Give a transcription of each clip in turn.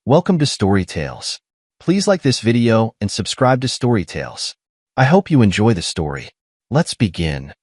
Welcome to Storytales. Please like this video and subscribe to Storytales. I hope you enjoy the story. Let's begin.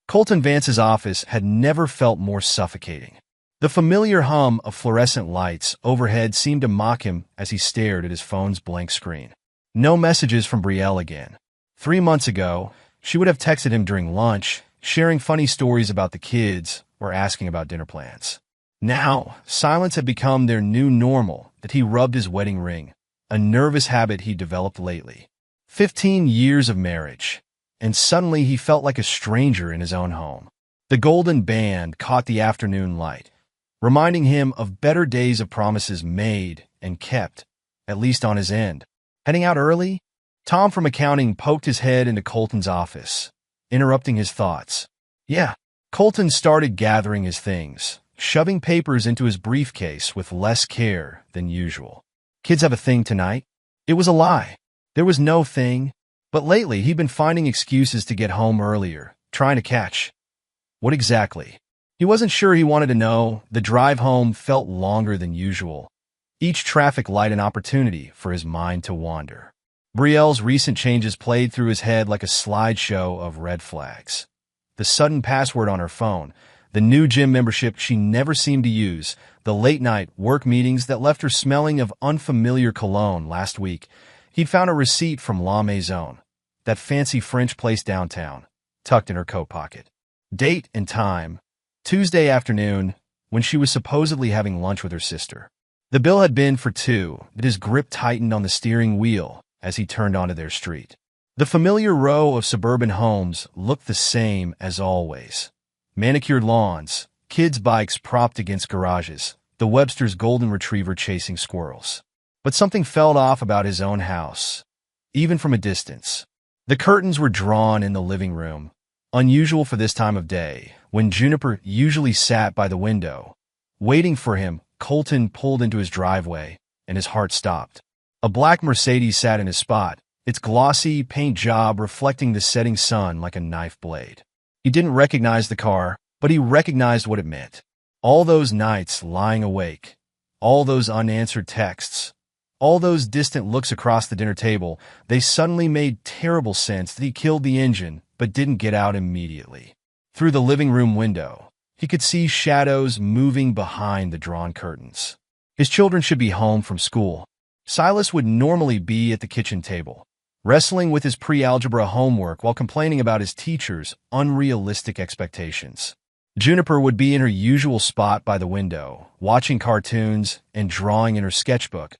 Colton Vance's office had never felt more suffocating. The familiar hum of fluorescent lights overhead seemed to mock him as he stared at his phone's blank screen. No messages from Brielle again. 3 months ago, she would have texted him during lunch, sharing funny stories about the kids or asking about dinner plans. Now, silence had become their new normal that he rubbed his wedding ring, a nervous habit he developed lately. 15 years of marriage, and suddenly he felt like a stranger in his own home. The golden band caught the afternoon light, reminding him of better days of promises made and kept, at least on his end. Heading out early? Tom from accounting poked his head into Colton's office, interrupting his thoughts. Yeah. Colton started gathering his things, shoving papers into his briefcase with less care than usual. Kids have a thing tonight? It was a lie. There was no thing. But lately, he'd been finding excuses to get home earlier, trying to catch. What exactly? He wasn't sure he wanted to know. The drive home felt longer than usual. Each traffic light an opportunity for his mind to wander. Brielle's recent changes played through his head like a slideshow of red flags. The sudden password on her phone, the new gym membership she never seemed to use, the late-night work meetings that left her smelling of unfamiliar cologne last week. He'd found a receipt from La Maison, that fancy French place downtown, tucked in her coat pocket. Date and time, Tuesday afternoon, when she was supposedly having lunch with her sister. The bill had been for two, but his grip tightened on the steering wheel as he turned onto their street. The familiar row of suburban homes looked the same as always. Manicured lawns, kids' bikes propped against garages, the Webster's golden retriever chasing squirrels. But something felt off about his own house, even from a distance. The curtains were drawn in the living room, unusual for this time of day, when Juniper usually sat by the window. Waiting for him, Colton pulled into his driveway, and his heart stopped. A black Mercedes sat in his spot, its glossy paint job reflecting the setting sun like a knife blade. He didn't recognize the car, but he recognized what it meant. All those nights lying awake, all those unanswered texts, all those distant looks across the dinner table, they suddenly made terrible sense that he killed the engine but didn't get out immediately. Through the living room window, he could see shadows moving behind the drawn curtains. His children should be home from school. Silas would normally be at the kitchen table, wrestling with his pre-algebra homework while complaining about his teacher's unrealistic expectations. Juniper would be in her usual spot by the window, watching cartoons and drawing in her sketchbook,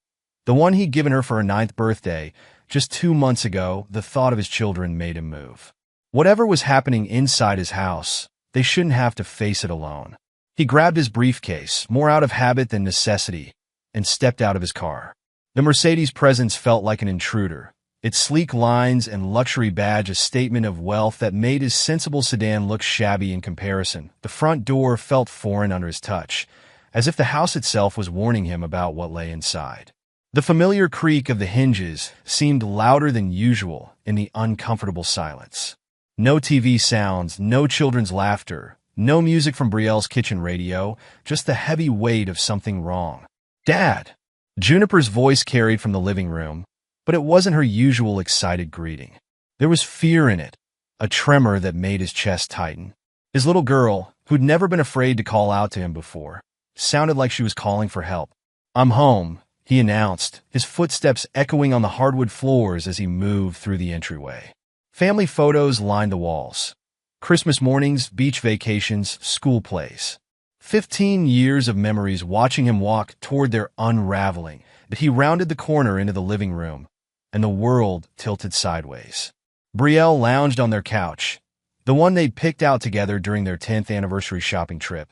the one he'd given her for her 9th birthday. Just 2 months ago, the thought of his children made him move. Whatever was happening inside his house, they shouldn't have to face it alone. He grabbed his briefcase, more out of habit than necessity, and stepped out of his car. The Mercedes' presence felt like an intruder, its sleek lines and luxury badge a statement of wealth that made his sensible sedan look shabby in comparison. The front door felt foreign under his touch, as if the house itself was warning him about what lay inside. The familiar creak of the hinges seemed louder than usual in the uncomfortable silence. No TV sounds, no children's laughter, no music from Brielle's kitchen radio, just the heavy weight of something wrong. "Dad!" Juniper's voice carried from the living room, but it wasn't her usual excited greeting. There was fear in it, a tremor that made his chest tighten. His little girl, who'd never been afraid to call out to him before, sounded like she was calling for help. "I'm home," he announced, his footsteps echoing on the hardwood floors as he moved through the entryway. Family photos lined the walls. Christmas mornings, beach vacations, school plays. 15 years of memories watching him walk toward their unraveling, but he rounded the corner into the living room, and the world tilted sideways. Brielle lounged on their couch, the one they'd picked out together during their 10th anniversary shopping trip,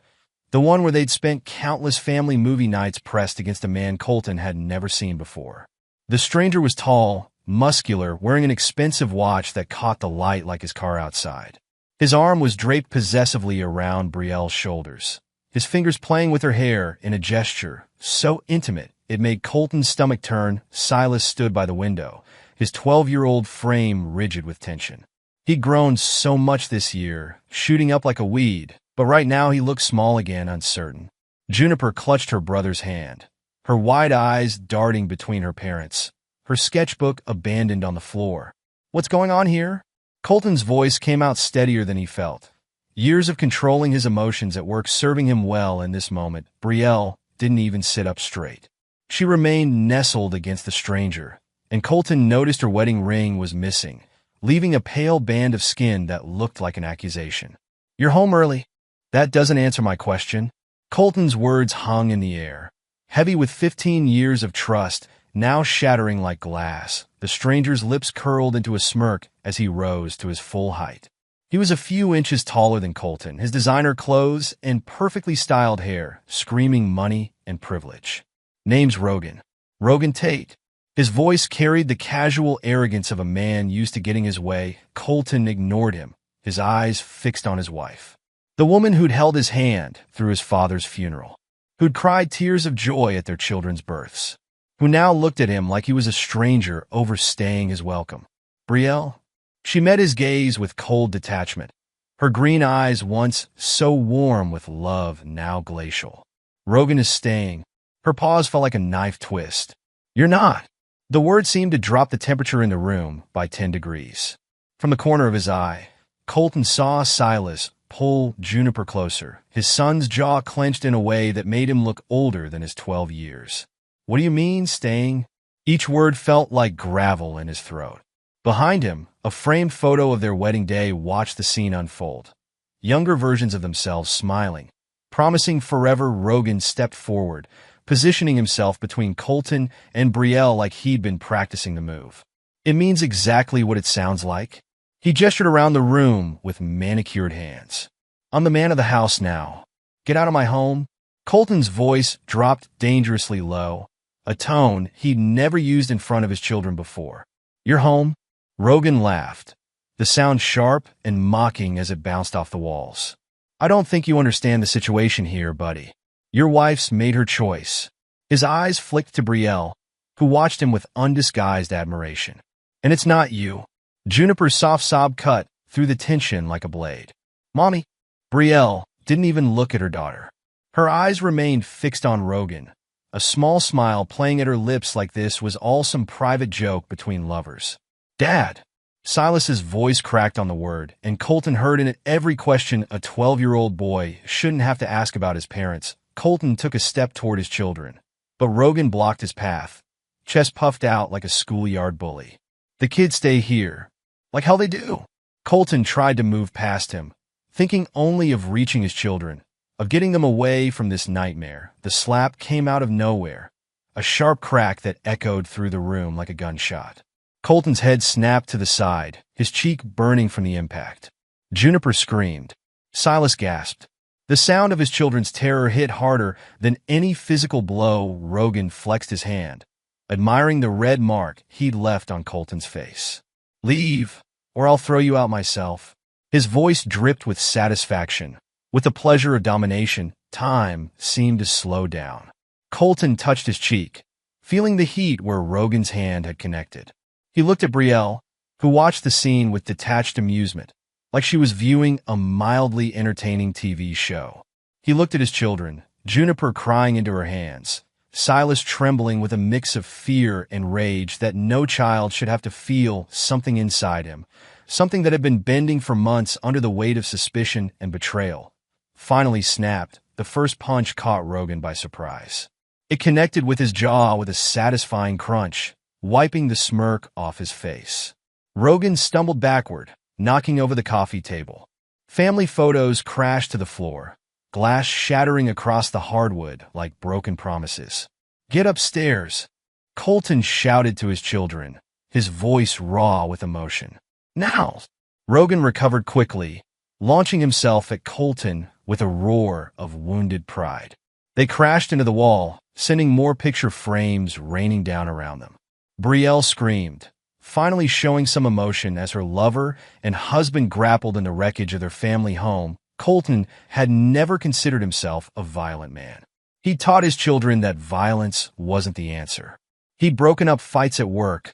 the one where they'd spent countless family movie nights pressed against a man Colton had never seen before. The stranger was tall, muscular, wearing an expensive watch that caught the light like his car outside. His arm was draped possessively around Brielle's shoulders, his fingers playing with her hair in a gesture so intimate it made Colton's stomach turn. Silas stood by the window, his 12-year-old frame rigid with tension. He'd grown so much this year, shooting up like a weed, but right now he looked small again, uncertain. Juniper clutched her brother's hand, her wide eyes darting between her parents, her sketchbook abandoned on the floor. "What's going on here?" Colton's voice came out steadier than he felt. Years of controlling his emotions at work serving him well in this moment. Brielle didn't even sit up straight. She remained nestled against the stranger, and Colton noticed her wedding ring was missing, leaving a pale band of skin that looked like an accusation. "You're home early." "That doesn't answer my question." Colton's words hung in the air, heavy with 15 years of trust, now shattering like glass. The stranger's lips curled into a smirk as he rose to his full height. He was a few inches taller than Colton, his designer clothes and perfectly styled hair screaming money and privilege. "Name's Rogan. Rogan Tate." His voice carried the casual arrogance of a man used to getting his way. Colton ignored him, his eyes fixed on his wife. The woman who'd held his hand through his father's funeral, who'd cried tears of joy at their children's births, who now looked at him like he was a stranger overstaying his welcome. Brielle? She met his gaze with cold detachment, her green eyes once so warm with love now glacial. "Rogan is staying." Her pause felt like a knife twist. "You're not." The word seemed to drop the temperature in the room by 10 degrees. From the corner of his eye, Colton saw Silas pull Juniper closer, his son's jaw clenched in a way that made him look older than his 12 years. "What do you mean, staying?" Each word felt like gravel in his throat. Behind him, a framed photo of their wedding day watched the scene unfold. Younger versions of themselves smiling, promising forever. Rogan stepped forward, positioning himself between Colton and Brielle like he'd been practicing the move. "It means exactly what it sounds like." He gestured around the room with manicured hands. "I'm the man of the house now. Get out of my home." Colton's voice dropped dangerously low, a tone he'd never used in front of his children before. "You're home?" Rogan laughed, the sound sharp and mocking as it bounced off the walls. "I don't think you understand the situation here, buddy. Your wife's made her choice." His eyes flicked to Brielle, who watched him with undisguised admiration. "And it's not you." Juniper's soft sob cut through the tension like a blade. "Mommy." Brielle didn't even look at her daughter. Her eyes remained fixed on Rogan, a small smile playing at her lips like this was all some private joke between lovers. "Dad." Silas's voice cracked on the word, and Colton heard in it every question a 12-year-old boy shouldn't have to ask about his parents. Colton took a step toward his children, but Rogan blocked his path, chest puffed out like a schoolyard bully. "The kids stay here." "Like how they do." Colton tried to move past him, thinking only of reaching his children, of getting them away from this nightmare. The slap came out of nowhere, a sharp crack that echoed through the room like a gunshot. Colton's head snapped to the side, his cheek burning from the impact. Juniper screamed. Silas gasped. The sound of his children's terror hit harder than any physical blow. Rogan flexed his hand, admiring the red mark he'd left on Colton's face. "Leave, or I'll throw you out myself." His voice dripped with satisfaction. With the pleasure of domination, time seemed to slow down. Colton touched his cheek, feeling the heat where Rogan's hand had connected. He looked at Brielle, who watched the scene with detached amusement, like she was viewing a mildly entertaining TV show. He looked at his children, Juniper crying into her hands, Silas trembling with a mix of fear and rage that no child should have to feel something inside him, something that had been bending for months under the weight of suspicion and betrayal. Finally snapped, the first punch caught Rogan by surprise. It connected with his jaw with a satisfying crunch, wiping the smirk off his face. Rogan stumbled backward, knocking over the coffee table. Family photos crashed to the floor, glass shattering across the hardwood like broken promises. "Get upstairs," Colton shouted to his children, his voice raw with emotion. "Now!" Rogan recovered quickly, launching himself at Colton with a roar of wounded pride. They crashed into the wall, sending more picture frames raining down around them. Brielle screamed, finally showing some emotion as her lover and husband grappled in the wreckage of their family home. Colton had never considered himself a violent man. He taught his children that violence wasn't the answer. He'd broken up fights at work,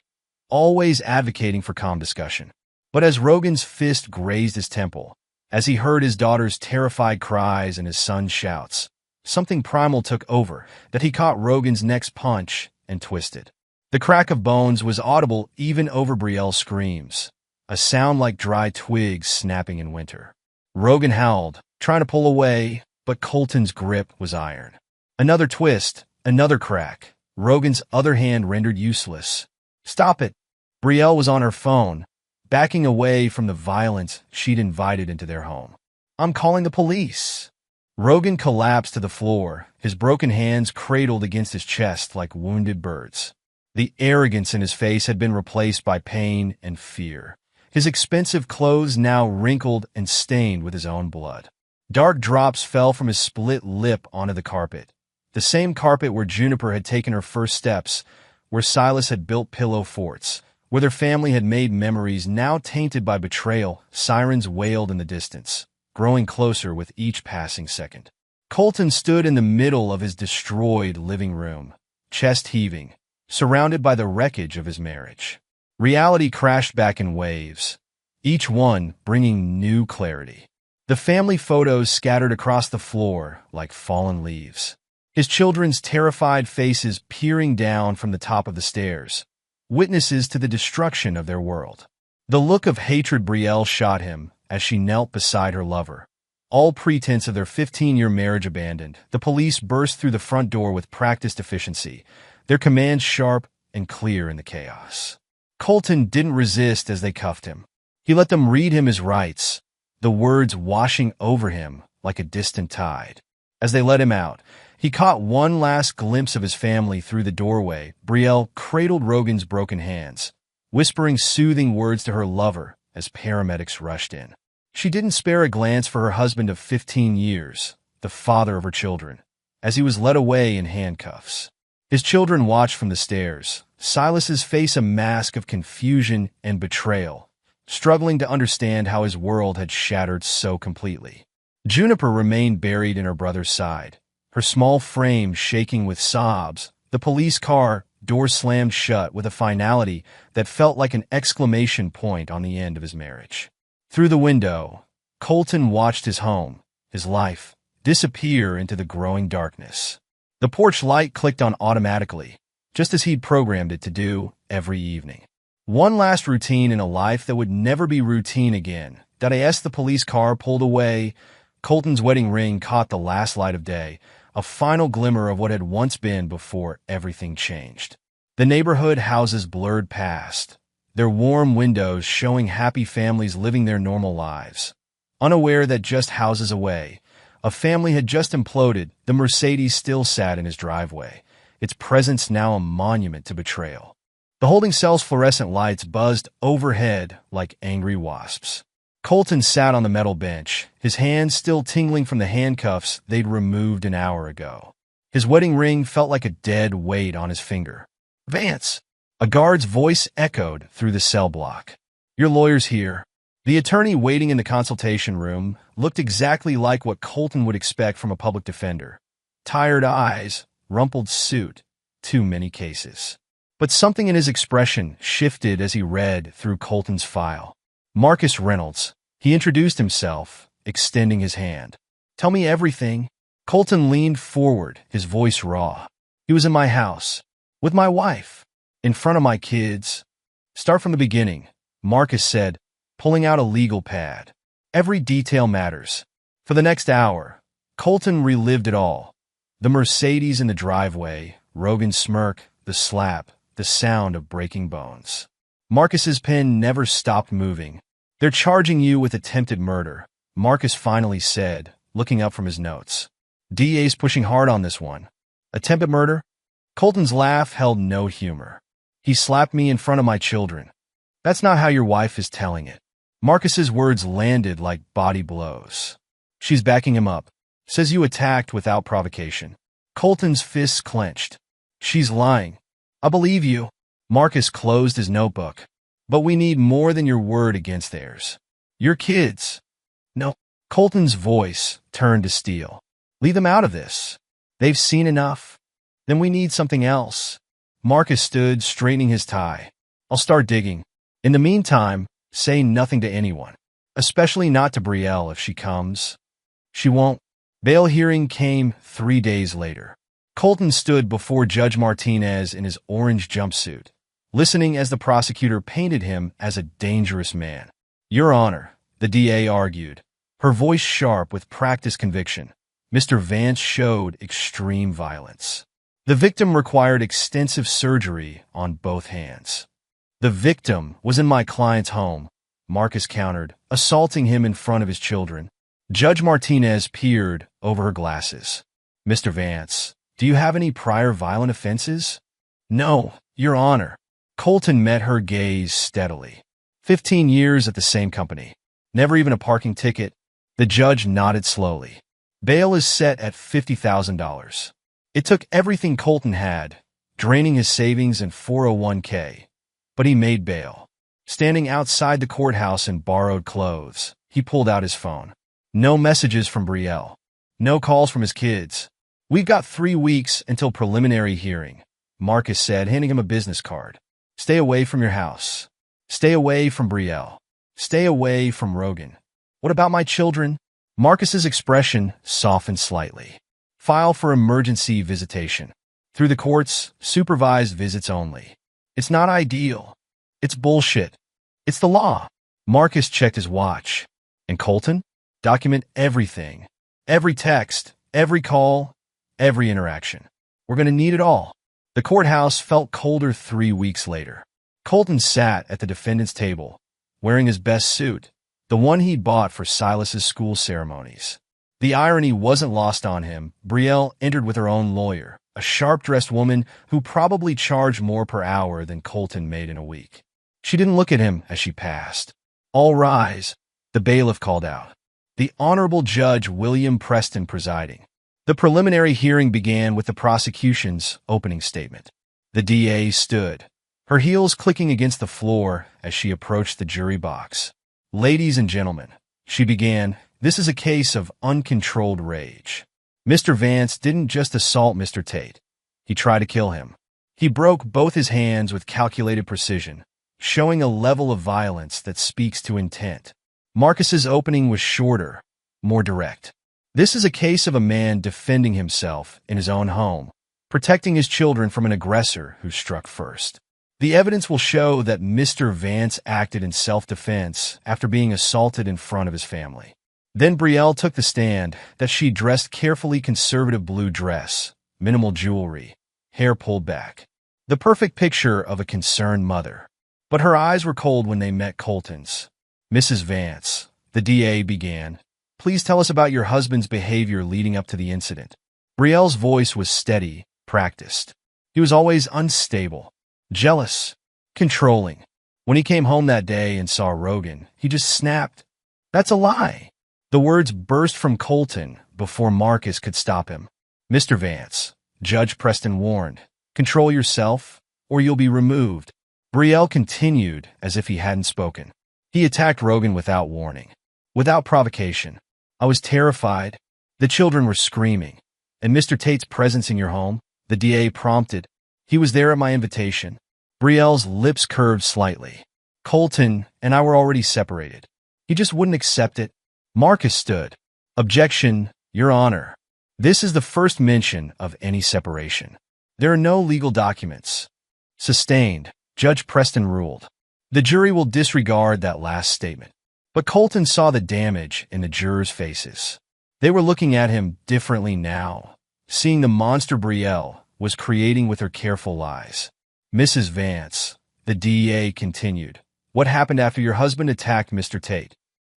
always advocating for calm discussion. But as Rogan's fist grazed his temple, as he heard his daughter's terrified cries and his son's shouts, Something primal took over, that he caught Rogan's next punch and twisted. The crack of bones was audible even over Brielle's screams, a sound like dry twigs snapping in winter. Rogan howled, trying to pull away, but Colton's grip was iron. Another twist, another crack. Rogan's other hand rendered useless. "Stop it!" Brielle was on her phone, backing away from the violence she'd invited into their home. "I'm calling the police." Rogan collapsed to the floor, his broken hands cradled against his chest like wounded birds. The arrogance in his face had been replaced by pain and fear, his expensive clothes now wrinkled and stained with his own blood. Dark drops fell from his split lip onto the carpet, the same carpet where Juniper had taken her first steps, where Silas had built pillow forts, where their family had made memories now tainted by betrayal. Sirens wailed in the distance, growing closer with each passing second. Colton stood in the middle of his destroyed living room, chest heaving, surrounded by the wreckage of his marriage. Reality crashed back in waves, each one bringing new clarity. The family photos scattered across the floor like fallen leaves, his children's terrified faces peering down from the top of the stairs, witnesses to the destruction of their world. The look of hatred Brielle shot him as she knelt beside her lover. All pretense of their 15-year marriage abandoned, the police burst through the front door with practiced efficiency, their commands sharp and clear in the chaos. Colton didn't resist as they cuffed him. He let them read him his rights, the words washing over him like a distant tide. As they let him out, he caught one last glimpse of his family through the doorway. Brielle cradled Rogan's broken hands, whispering soothing words to her lover as paramedics rushed in. She didn't spare a glance for her husband of 15 years, the father of her children, as he was led away in handcuffs. His children watched from the stairs, Silas's face a mask of confusion and betrayal, struggling to understand how his world had shattered so completely. Juniper remained buried in her brother's side, her small frame shaking with sobs. The police car door slammed shut with a finality that felt like an exclamation point on the end of his marriage. Through the window, Colton watched his home, his life, disappear into the growing darkness. The porch light clicked on automatically, just as he'd programmed it to do every evening. One last routine in a life that would never be routine again. As the police car pulled away, Colton's wedding ring caught the last light of day, a final glimmer of what had once been before everything changed. The neighborhood houses blurred past, their warm windows showing happy families living their normal lives. Unaware that just houses away, a family had just imploded. The Mercedes still sat in his driveway, its presence now a monument to betrayal. The holding cell's fluorescent lights buzzed overhead like angry wasps. Colton sat on the metal bench, his hands still tingling from the handcuffs they'd removed an hour ago. His wedding ring felt like a dead weight on his finger. "Vance!" A guard's voice echoed through the cell block. "Your lawyer's here." The attorney waiting in the consultation room looked exactly like what Colton would expect from a public defender. Tired eyes, rumpled suit, too many cases. But something in his expression shifted as he read through Colton's file. Marcus Reynolds. He introduced himself, extending his hand. "Tell me everything." Colton leaned forward, his voice raw. "He was in my house, with my wife, in front of my kids." "Start from the beginning," Marcus said, pulling out a legal pad. "Every detail matters." For the next hour, Colton relived it all. The Mercedes in the driveway, Rogan's smirk, the slap, the sound of breaking bones. Marcus's pen never stopped moving. "They're charging you with attempted murder," Marcus finally said, looking up from his notes. "DA's pushing hard on this one." "Attempted murder?" Colton's laugh held no humor. "He slapped me in front of my children." "That's not how your wife is telling it." Marcus's words landed like body blows. "She's backing him up. Says you attacked without provocation." Colton's fists clenched. "She's lying." "I believe you." Marcus closed his notebook. "But we need more than your word against theirs. Your kids." "No." Colton's voice turned to steel. "Leave them out of this. They've seen enough. Then we need something else." Marcus stood, straightening his tie. "I'll start digging. In the meantime, say nothing to anyone. Especially not to Brielle if she comes." "She won't." Bail hearing came 3 days later. Colton stood before Judge Martinez in his orange jumpsuit, listening as the prosecutor painted him as a dangerous man. "Your Honor," the DA argued, her voice sharp with practiced conviction, "Mr. Vance showed extreme violence. The victim required extensive surgery on both hands." "The victim was in my client's home," Marcus countered, assaulting him in front of his children. Judge Martinez peered over her glasses. "Mr. Vance, do you have any prior violent offenses?" "No, Your Honor." Colton met her gaze steadily. 15 years at the same company. Never even a parking ticket. The judge nodded slowly. "Bail is set at $50,000. It took everything Colton had, draining his savings and 401k. But he made bail." Standing outside the courthouse in borrowed clothes, he pulled out his phone. No messages from Brielle. No calls from his kids. "We've got 3 weeks until preliminary hearing," Marcus said, handing him a business card. "Stay away from your house. Stay away from Brielle. Stay away from Rogan." "What about my children?" Marcus's expression softened slightly. "File for emergency visitation. Through the courts, supervised visits only. It's not ideal. It's bullshit. It's the law." Marcus checked his watch. "And Colton? Document everything. Every text, every call, every interaction. We're going to need it all." The courthouse felt colder 3 weeks later. Colton sat at the defendant's table, wearing his best suit, the one he'd bought for Silas's school ceremonies. The irony wasn't lost on him. Brielle entered with her own lawyer, a sharp-dressed woman who probably charged more per hour than Colton made in a week. She didn't look at him as she passed. "All rise," the bailiff called out. The Honorable Judge William Preston presiding. The preliminary hearing began with the prosecution's opening statement. The DA stood, her heels clicking against the floor as she approached the jury box. "Ladies and gentlemen," she began, "this is a case of uncontrolled rage. Mr. Vance didn't just assault Mr. Tate. He tried to kill him. He broke both his hands with calculated precision, showing a level of violence that speaks to intent." Marcus's opening was shorter, more direct. "This is a case of a man defending himself in his own home, protecting his children from an aggressor who struck first. The evidence will show that Mr. Vance acted in self-defense after being assaulted in front of his family." Then Brielle took the stand, that she dressed carefully conservative blue dress, minimal jewelry, hair pulled back. The perfect picture of a concerned mother. But her eyes were cold when they met Colton's. "Mrs. Vance," the DA began, "please tell us about your husband's behavior leading up to the incident." Brielle's voice was steady, practiced. "He was always unstable, jealous, controlling. When he came home that day and saw Rogan, he just snapped." "That's a lie." The words burst from Colton before Marcus could stop him. "Mr. Vance," Judge Preston warned, "control yourself or you'll be removed." Brielle continued as if he hadn't spoken. "He attacked Rogan without warning, without provocation. I was terrified. The children were screaming. And Mr. Tate's presence in your home," the DA prompted. "He was there at my invitation." Brielle's lips curved slightly. "Colton and I were already separated. He just wouldn't accept it." Marcus stood. "Objection, Your Honor. This is the first mention of any separation. There are no legal documents." "Sustained," Judge Preston ruled. "The jury will disregard that last statement." But Colton saw the damage in the jurors' faces. They were looking at him differently now, seeing the monster Brielle was creating with her careful lies. "Mrs. Vance," the DEA continued, "what happened after your husband attacked Mr. Tate?"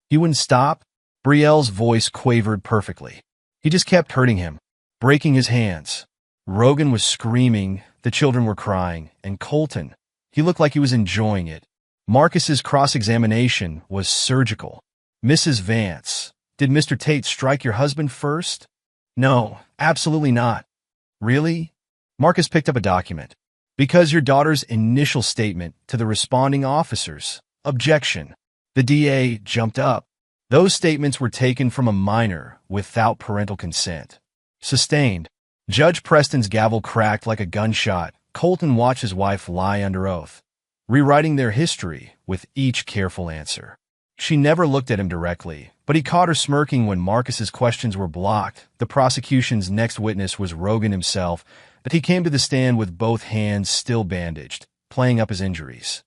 "He wouldn't stop." Brielle's voice quavered perfectly. "He just kept hurting him, breaking his hands. Rogan was screaming, the children were crying, and Colton, he looked like he was enjoying it." Marcus's cross-examination was surgical. "Mrs. Vance, did Mr. Tate strike your husband first?" "No, absolutely not." "Really?" Marcus picked up a document. "Because your daughter's initial statement to the responding officers." "Objection." The DA jumped up. "Those statements were taken from a minor without parental consent." "Sustained." Judge Preston's gavel cracked like a gunshot. Colton watched his wife lie under oath, rewriting their history with each careful answer. She never looked at him directly, But he caught her smirking when Marcus's questions were blocked. The prosecution's next witness was Rogan himself, but he came to the stand with both hands still bandaged, playing up his injuries.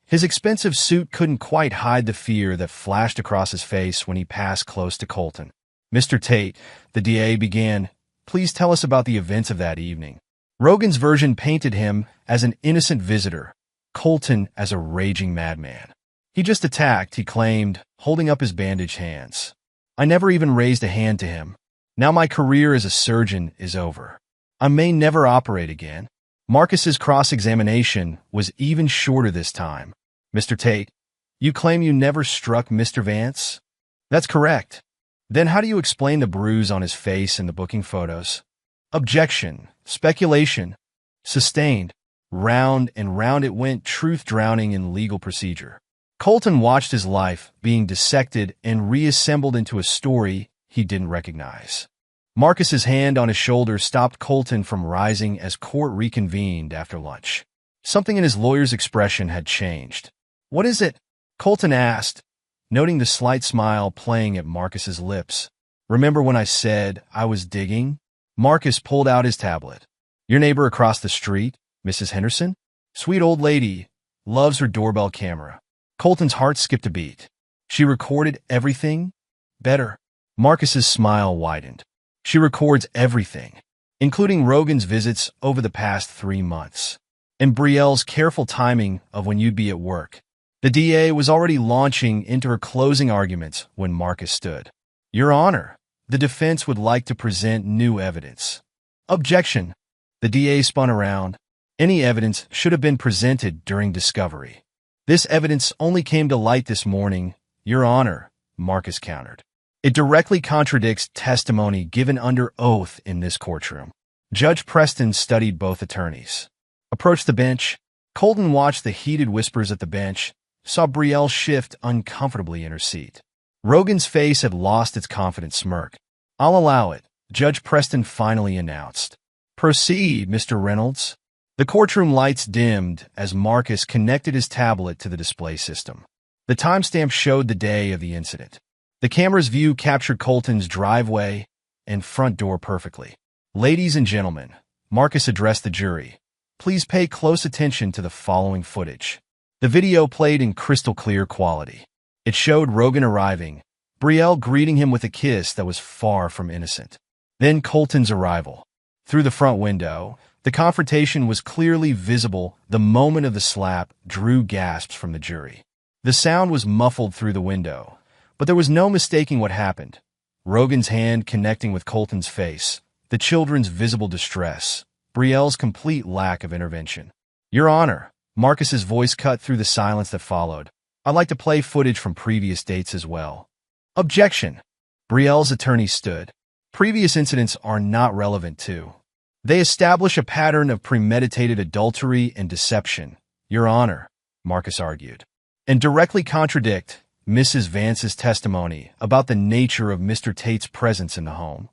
His expensive suit couldn't quite hide the fear that flashed across his face when he passed close to Colton. "Mr. Tate," the DA began, "please tell us about the events of that evening." Rogan's version painted him as an innocent visitor, Colton as a raging madman. "He just attacked," he claimed, holding up his bandaged hands. "I never even raised a hand to him. Now my career as a surgeon is over. I may never operate again." Marcus's cross-examination was even shorter this time. "Mr. Tate, you claim you never struck Mr. Vance?" "That's correct." "Then how do you explain the bruise on his face in the booking photos?" "Objection. Speculation. Sustained. Round and round it went, truth drowning in legal procedure." Colton watched his life being dissected and reassembled into a story he didn't recognize. Marcus's hand on his shoulder stopped Colton from rising as court reconvened after lunch. Something in his lawyer's expression had changed. "What is it?" Colton asked, noting the slight smile playing at Marcus's lips. "Remember when I said I was digging?" Marcus pulled out his tablet. "Your neighbor across the street, Mrs. Henderson? Sweet old lady, loves her doorbell camera." Colton's heart skipped a beat. "She recorded everything?" "Better." Marcus's smile widened. "She records everything, including Rogan's visits over the past 3 months, and Brielle's careful timing of when you'd be at work." The DA was already launching into her closing arguments when Marcus stood. "Your Honor, the defense would like to present new evidence." "Objection." The DA spun around. "Any evidence should have been presented during discovery. This evidence only came to light this morning, Your Honor," Marcus countered. "It directly contradicts testimony given under oath in this courtroom." Judge Preston studied both attorneys. Approached the bench. Colton watched the heated whispers at the bench, saw Brielle shift uncomfortably in her seat. Rogan's face had lost its confident smirk. "I'll allow it," Judge Preston finally announced. "Proceed, Mr. Reynolds." The courtroom lights dimmed as Marcus connected his tablet to the display system. The timestamp showed the day of the incident. The camera's view captured Colton's driveway and front door perfectly. "Ladies and gentlemen," Marcus addressed the jury, "please pay close attention to the following footage." The video played in crystal clear quality. It showed Rogan arriving, Brielle greeting him with a kiss that was far from innocent. Then Colton's arrival. Through the front window, the confrontation was clearly visible. The moment of the slap drew gasps from the jury. The sound was muffled through the window, but there was no mistaking what happened. Rogan's hand connecting with Colton's face, the children's visible distress, Brielle's complete lack of intervention. "Your Honor," Marcus's voice cut through the silence that followed, "I'd like to play footage from previous dates as well." "Objection." Brielle's attorney stood. "Previous incidents are not relevant to. They establish a pattern of premeditated adultery and deception, Your Honor," Marcus argued, "and directly contradict Mrs. Vance's testimony about the nature of Mr. Tate's presence in the home."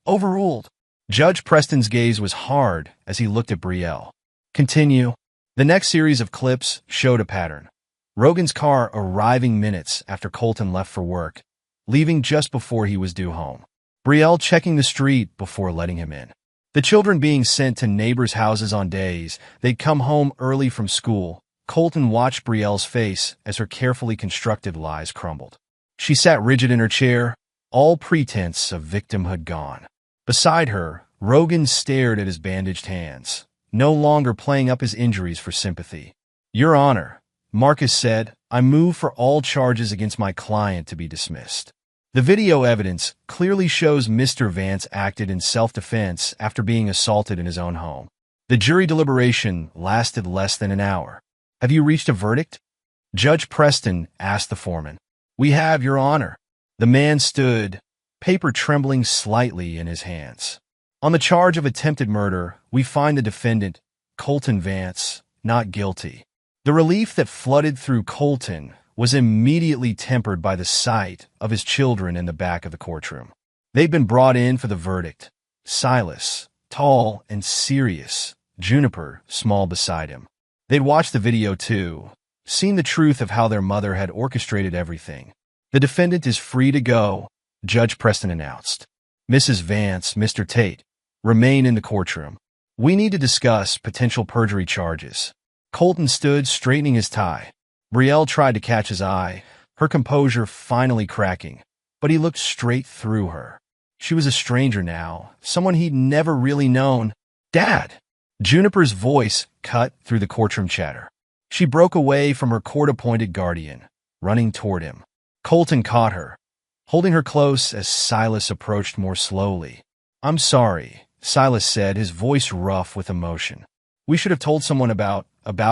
"Overruled." Judge Preston's gaze was hard as he looked at Brielle. "Continue." The next series of clips showed a pattern. Rogan's car arriving minutes after Colton left for work, leaving just before he was due home. Brielle checking the street before letting him in. The children being sent to neighbors' houses on days they'd come home early from school. Colton watched Brielle's face as her carefully constructed lies crumbled. She sat rigid in her chair, all pretense of victimhood gone. Beside her, Rogan stared at his bandaged hands, no longer playing up his injuries for sympathy. "Your Honor," Marcus said, "I move for all charges against my client to be dismissed." The video evidence clearly shows Mr. Vance acted in self-defense after being assaulted in his own home. The jury deliberation lasted less than an hour. "Have you reached a verdict?" Judge Preston asked the foreman. "We have, Your Honor." The man stood, paper trembling slightly in his hands. "On the charge of attempted murder, we find the defendant, Colton Vance, not guilty." The relief that flooded through Colton was immediately tempered by the sight of his children in the back of the courtroom. They'd been brought in for the verdict. Silas, tall and serious, Juniper, small beside him. They'd watched the video too, seen the truth of how their mother had orchestrated everything. "The defendant is free to go," Judge Preston announced. "Mrs. Vance, Mr. Tate, remain in the courtroom. We need to discuss potential perjury charges." Colton stood, straightening his tie. Brielle tried to catch his eye, her composure finally cracking, but he looked straight through her. She was a stranger now, someone he'd never really known. "Dad!" Juniper's voice cut through the courtroom chatter. She broke away from her court-appointed guardian, running toward him. Colton caught her, holding her close as Silas approached more slowly. "I'm sorry," Silas said, his voice rough with emotion. "We should have told someone about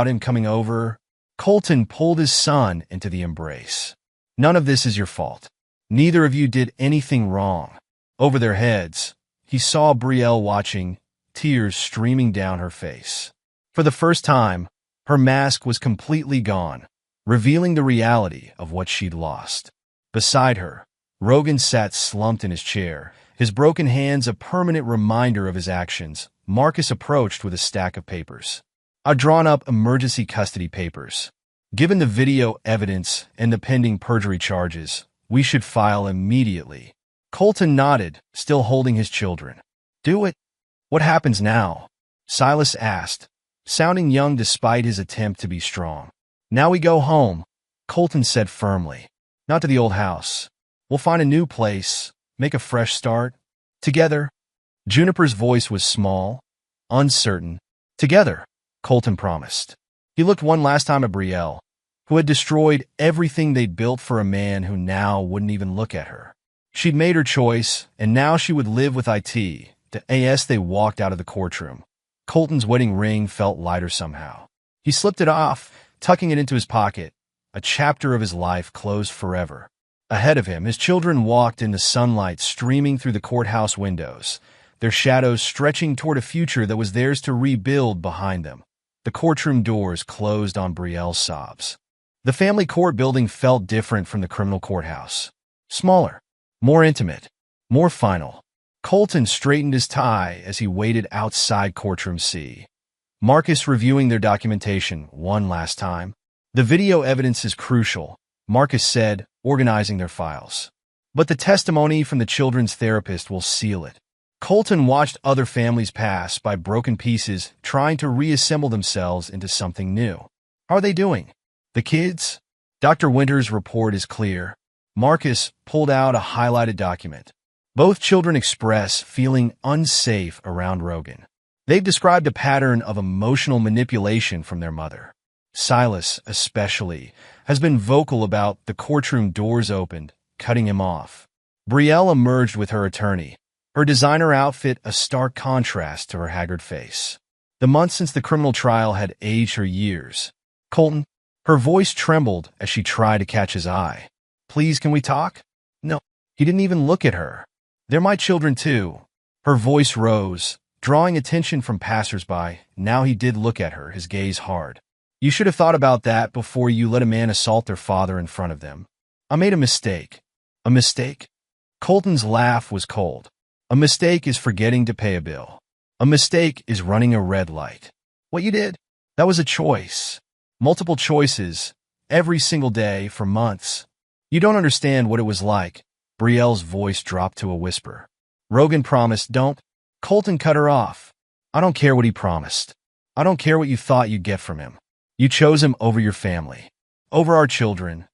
him coming over." Colton pulled his son into the embrace. "None of this is your fault. Neither of you did anything wrong." Over their heads, he saw Brielle watching, tears streaming down her face. For the first time, her mask was completely gone, revealing the reality of what she'd lost. Beside her, Rogan sat slumped in his chair, his broken hands a permanent reminder of his actions. Marcus approached with a stack of papers. "I've drawn up emergency custody papers. Given the video evidence and the pending perjury charges, we should file immediately." Colton nodded, still holding his children. "Do it." "What happens now?" Silas asked, sounding young despite his attempt to be strong. "Now we go home," Colton said firmly. "Not to the old house. We'll find a new place, make a fresh start. Together." Juniper's voice was small, uncertain. "Together," Colton promised. He looked one last time at Brielle, who had destroyed everything they'd built for a man who now wouldn't even look at her. She'd made her choice, and now she would live with it. As they walked out of the courtroom, Colton's wedding ring felt lighter somehow. He slipped it off, tucking it into his pocket. A chapter of his life closed forever. Ahead of him, his children walked in the sunlight streaming through the courthouse windows, their shadows stretching toward a future that was theirs to rebuild behind them. The courtroom doors closed on Brielle's sobs. The family court building felt different from the criminal courthouse. Smaller, more intimate, more final. Colton straightened his tie as he waited outside courtroom C. Marcus reviewing their documentation one last time. "The video evidence is crucial," Marcus said, organizing their files. "But the testimony from the children's therapist will seal it." Colton watched other families pass by broken pieces, trying to reassemble themselves into something new. "How are they doing? The kids?" Dr. Winter's report is clear. Marcus pulled out a highlighted document. Both children express feeling unsafe around Rogan. They've described a pattern of emotional manipulation from their mother. Silas, especially, has been vocal about the courtroom doors opened, cutting him off. Brielle emerged with her attorney, her designer outfit a stark contrast to her haggard face. The months since the criminal trial had aged her years. "Colton," her voice trembled as she tried to catch his eye. "Please, can we talk?" "No." He didn't even look at her. "They're my children too." Her voice rose, drawing attention from passersby. Now he did look at her, his gaze hard. "You should have thought about that before you let a man assault their father in front of them." "I made a mistake." "A mistake?" Colton's laugh was cold. "A mistake is forgetting to pay a bill. A mistake is running a red light. What you did? That was a choice. Multiple choices, every single day for months. You don't understand what it was like." Brielle's voice dropped to a whisper. "Rogan promised, don't." Colton cut her off. "I don't care what he promised. I don't care what you thought you'd get from him. You chose him over your family, over our children.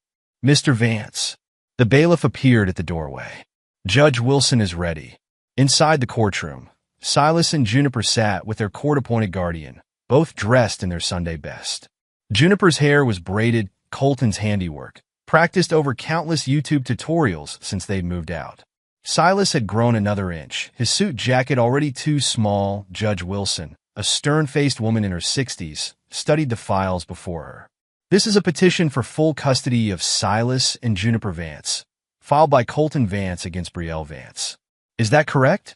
Mr. Vance." The bailiff appeared at the doorway. "Judge Wilson is ready." Inside the courtroom, Silas and Juniper sat with their court-appointed guardian, both dressed in their Sunday best. Juniper's hair was braided, Colton's handiwork, practiced over countless YouTube tutorials since they'd moved out. Silas had grown another inch, his suit jacket already too small. Judge Wilson, a stern-faced woman in her 60s, studied the files before her. "This is a petition for full custody of Silas and Juniper Vance, filed by Colton Vance against Brielle Vance. Is that correct?"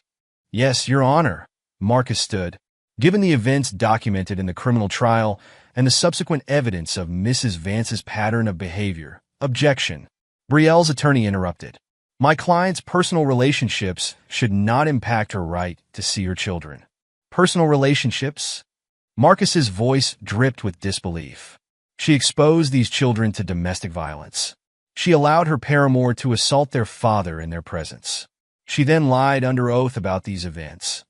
"Yes, Your Honor." Marcus stood. Given the events documented in the criminal trial and the subsequent evidence of Mrs. Vance's pattern of behavior, objection. Brielle's attorney interrupted. "My client's personal relationships should not impact her right to see her children." "Personal relationships?" Marcus's voice dripped with disbelief. "She exposed these children to domestic violence. She allowed her paramour to assault their father in their presence. She then lied under oath about these events.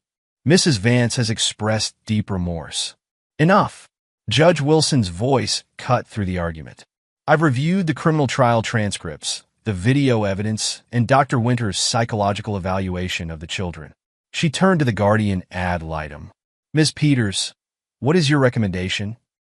Mrs. Vance has expressed deep remorse. Enough. Judge Wilson's voice cut through the argument. I've reviewed the criminal trial transcripts, the video evidence, and Dr. Winter's psychological evaluation of the children. She turned to the guardian ad litem. Ms. Peters, what is your recommendation?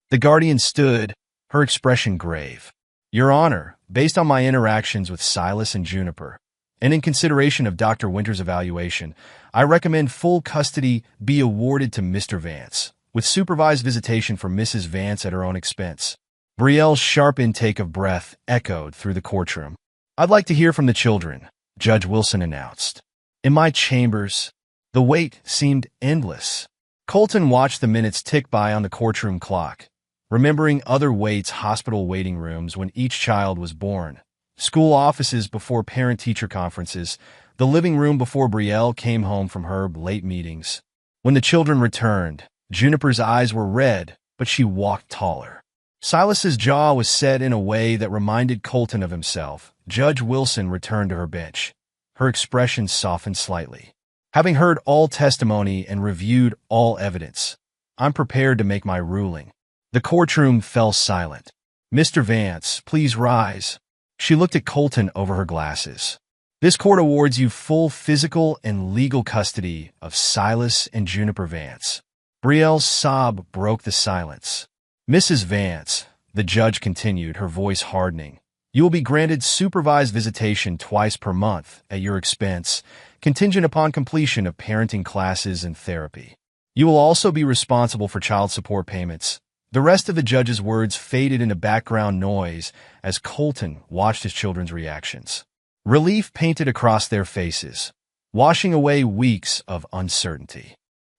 The guardian stood, her expression grave. Your Honor, based on my interactions with Silas and Juniper, and in consideration of Dr. Winter's evaluation, I recommend full custody be awarded to Mr. Vance, with supervised visitation for Mrs. Vance at her own expense. Brielle's sharp intake of breath echoed through the courtroom. I'd like to hear from the children, Judge Wilson announced. In my chambers, the wait seemed endless. Colton watched the minutes tick by on the courtroom clock, remembering other waits, hospital waiting rooms when each child was born, school offices before parent-teacher conferences, the living room before Brielle came home from her late meetings. When the children returned, Juniper's eyes were red, but she walked taller. Silas's jaw was set in a way that reminded Colton of himself. Judge Wilson returned to her bench. Her expression softened slightly. Having heard all testimony and reviewed all evidence, I'm prepared to make my ruling. The courtroom fell silent. Mr. Vance, please rise. She looked at Colton over her glasses. This court awards you full physical and legal custody of Silas and Juniper Vance. Brielle's sob broke the silence. Mrs. Vance, the judge continued, her voice hardening, you will be granted supervised visitation twice per month at your expense, contingent upon completion of parenting classes and therapy. You will also be responsible for child support payments. The rest of the judge's words faded into background noise as Colton watched his children's reactions. Relief painted across their faces, washing away weeks of uncertainty.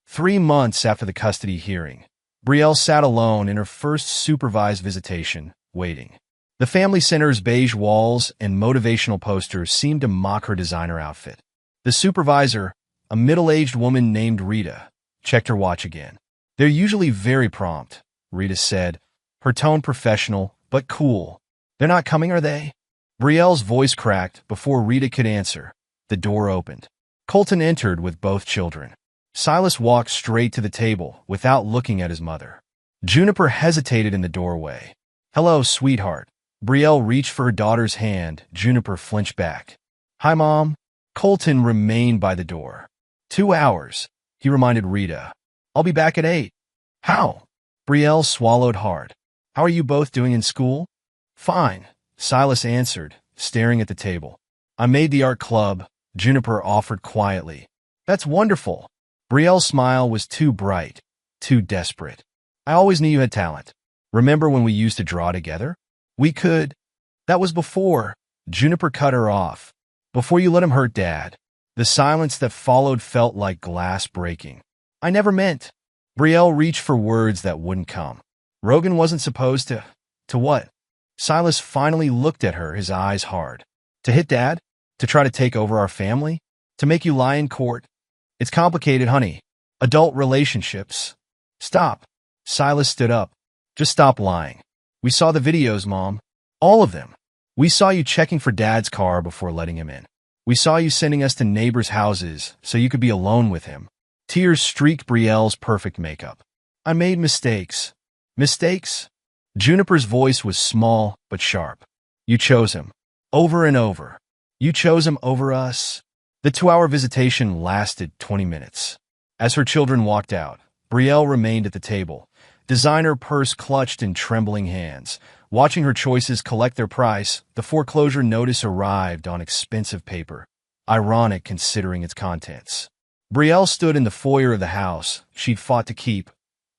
3 months after the custody hearing, Brielle sat alone in her first supervised visitation, waiting. The family center's beige walls and motivational posters seemed to mock her designer outfit. The supervisor, a middle-aged woman named Rita, checked her watch again. They're usually very prompt, Rita said, her tone professional but cool. They're not coming, are they? Brielle's voice cracked before Rita could answer. The door opened. Colton entered with both children. Silas walked straight to the table without looking at his mother. Juniper hesitated in the doorway. Hello, sweetheart. Brielle reached for her daughter's hand. Juniper flinched back. Hi, Mom. Colton remained by the door. 2 hours, he reminded Rita. I'll be back at 8. How? Brielle swallowed hard. How are you both doing in school? Fine, Silas answered, staring at the table. I made the art club, Juniper offered quietly. That's wonderful. Brielle's smile was too bright, too desperate. I always knew you had talent. Remember when we used to draw together? We could. That was before. Juniper cut her off. Before you let him hurt Dad. The silence that followed felt like glass breaking. I never meant. Brielle reached for words that wouldn't come. Rogan wasn't supposed to. To what? Silas finally looked at her, his eyes hard. To hit Dad? To try to take over our family? To make you lie in court? It's complicated, honey. Adult relationships. Stop. Silas stood up. Just stop lying. We saw the videos, Mom. All of them. We saw you checking for Dad's car before letting him in. We saw you sending us to neighbors' houses so you could be alone with him. Tears streaked Brielle's perfect makeup. I made mistakes. Mistakes? Juniper's voice was small but sharp. You chose him. Over and over. You chose him over us. The 2-hour visitation lasted 20 minutes. As her children walked out, Brielle remained at the table, designer purse clutched in trembling hands. Watching her choices collect their price, the foreclosure notice arrived on expensive paper, ironic considering its contents. Brielle stood in the foyer of the house she'd fought to keep,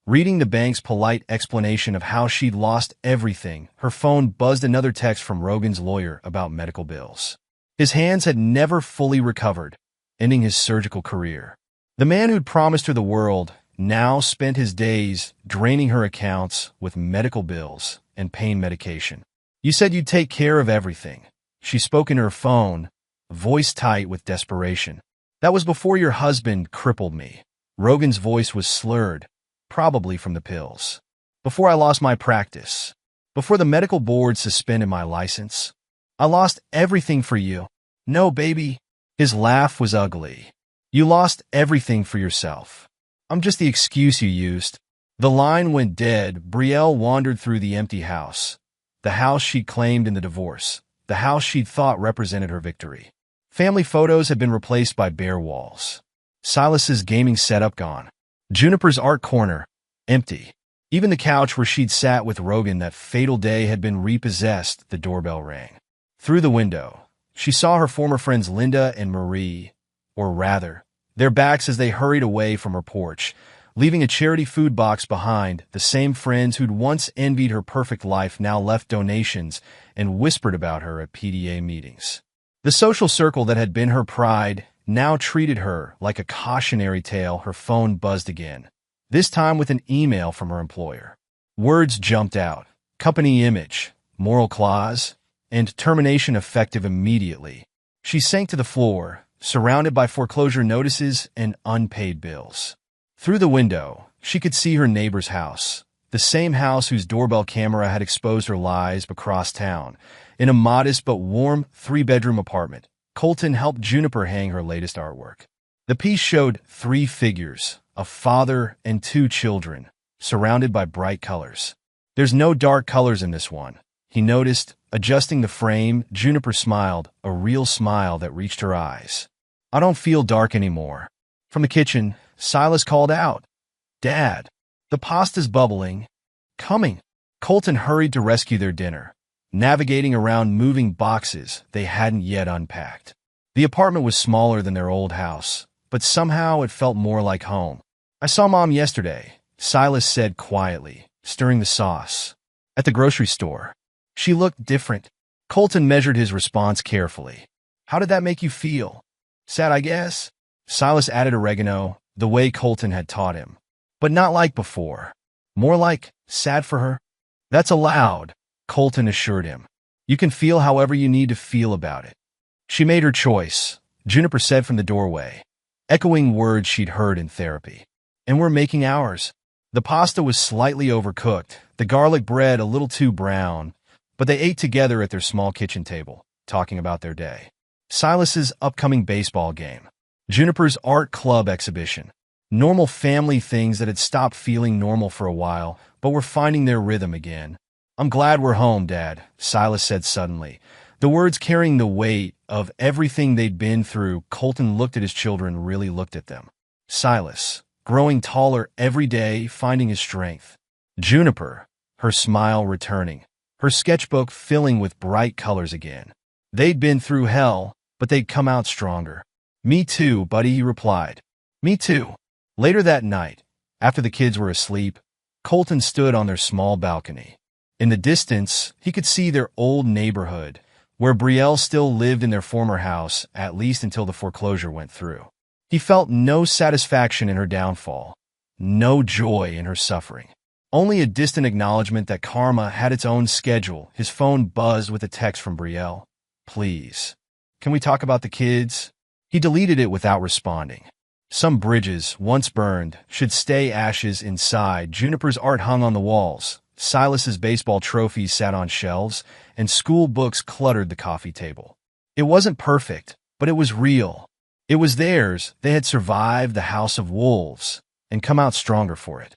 reading the bank's polite explanation of how she'd lost everything. Her phone buzzed another text from Rogan's lawyer about medical bills. His hands had never fully recovered, ending his surgical career. The man who'd promised her the world now spent his days draining her accounts with medical bills and pain medication. You said you'd take care of everything. She spoke in her phone, voice tight with desperation. That was before your husband crippled me. Rogan's voice was slurred, probably from the pills. Before I lost my practice. Before the medical board suspended my license. I lost everything for you. No, baby. His laugh was ugly. You lost everything for yourself. I'm just the excuse you used. The line went dead. Brielle wandered through the empty house. The house she'd claimed in the divorce. The house she'd thought represented her victory. Family photos had been replaced by bare walls. Silas's gaming setup gone. Juniper's art corner, empty. Even the couch where she'd sat with Rogan that fatal day had been repossessed. The doorbell rang. Through the window, she saw her former friends Linda and Marie, or rather, their backs as they hurried away from her porch, leaving a charity food box behind. The same friends who'd once envied her perfect life now left donations and whispered about her at PDA meetings. The social circle that had been her pride now treated her like a cautionary tale. Her phone buzzed again, this time with an email from her employer. Words jumped out: company image, moral clause, and termination effective immediately. She sank to the floor, surrounded by foreclosure notices and unpaid bills. Through the window, she could see her neighbor's house, the same house whose doorbell camera had exposed her lies across town. In a modest but warm 3-bedroom apartment, Colton helped Juniper hang her latest artwork. The piece showed 3 figures, a father and 2 children, surrounded by bright colors. There's no dark colors in this one, he noticed, adjusting the frame. Juniper smiled, a real smile that reached her eyes. I don't feel dark anymore. From the kitchen, Silas called out, "Dad, the pasta's bubbling." Coming. Colton hurried to rescue their dinner, navigating around moving boxes they hadn't yet unpacked. The apartment was smaller than their old house, but somehow it felt more like home. "I saw Mom yesterday," Silas said quietly, stirring the sauce. "At the grocery store. She looked different." Colton measured his response carefully. "How did that make you feel?" "Sad, I guess." Silas added oregano, the way Colton had taught him. "But not like before. More like sad for her." "That's allowed," Colton assured him. "You can feel however you need to feel about it." "She made her choice," Juniper said from the doorway, echoing words she'd heard in therapy. "And we're making ours." The pasta was slightly overcooked, the garlic bread a little too brown, but they ate together at their small kitchen table, talking about their day. Silas's upcoming baseball game. Juniper's art club exhibition. Normal family things that had stopped feeling normal for a while, but were finding their rhythm again. "I'm glad we're home, Dad," Silas said suddenly, the words carrying the weight of everything they'd been through. Colton looked at his children, really looked at them. Silas, growing taller every day, finding his strength. Juniper, her smile returning, her sketchbook filling with bright colors again. They'd been through hell, but they'd come out stronger. "Me too, buddy," he replied. "Me too." Later that night, after the kids were asleep, Colton stood on their small balcony. In the distance, he could see their old neighborhood, where Brielle still lived in their former house, at least until the foreclosure went through. He felt no satisfaction in her downfall, no joy in her suffering. Only a distant acknowledgement that karma had its own schedule. His phone buzzed with a text from Brielle. "Please, can we talk about the kids?" He deleted it without responding. Some bridges, once burned, should stay ashes inside. Juniper's art hung on the walls. Silas's baseball trophies sat on shelves, and school books cluttered the coffee table. It wasn't perfect, but it was real. It was theirs. They had survived the House of Wolves and come out stronger for it.